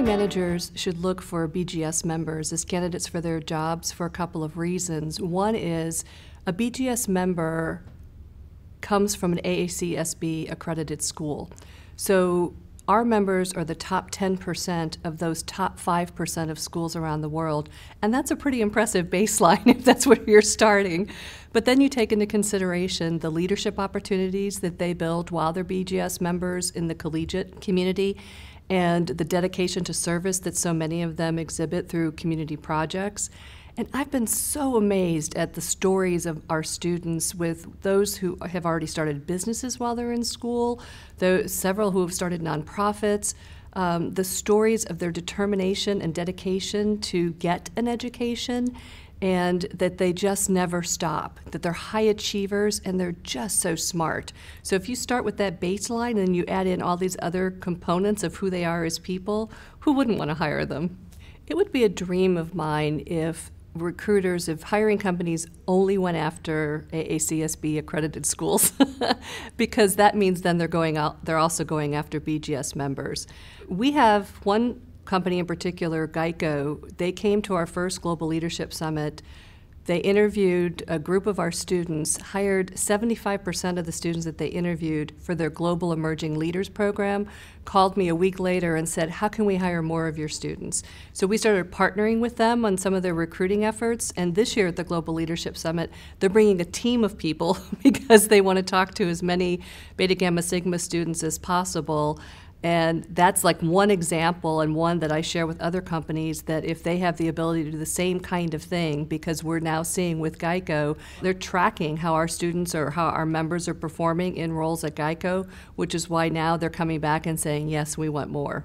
Hiring managers should look for BGS members as candidates for their jobs for a couple of reasons. One is a BGS member comes from an AACSB accredited school. So our members are the top 10% of those top 5% of schools around the world, and that's a pretty impressive baseline if that's where you're starting. But then you take into consideration the leadership opportunities that they build while they're BGS members in the collegiate community, and the dedication to service that so many of them exhibit through community projects. And I've been so amazed at the stories of our students, with those who have already started businesses while they're in school, several who have started nonprofits, the stories of their determination and dedication to get an education, and that they just never stop, that they're high achievers and they're just so smart. So if you start with that baseline and you add in all these other components of who they are as people, who wouldn't want to hire them? It would be a dream of mine if hiring companies only went after AACSB accredited schools, because that means then they're also going after BGS members. We have one company in particular, Geico. They came to our first Global Leadership Summit. They interviewed a group of our students, hired 75% of the students that they interviewed for their Global Emerging Leaders program, called me a week later and said, how can we hire more of your students? So we started partnering with them on some of their recruiting efforts, and this year at the Global Leadership Summit, they're bringing a team of people because they want to talk to as many Beta Gamma Sigma students as possible. And that's like one example, and one that I share with other companies, that if they have the ability to do the same kind of thing, because we're now seeing with Geico, they're tracking how our students or how our members are performing in roles at Geico, which is why now they're coming back and saying, yes, we want more.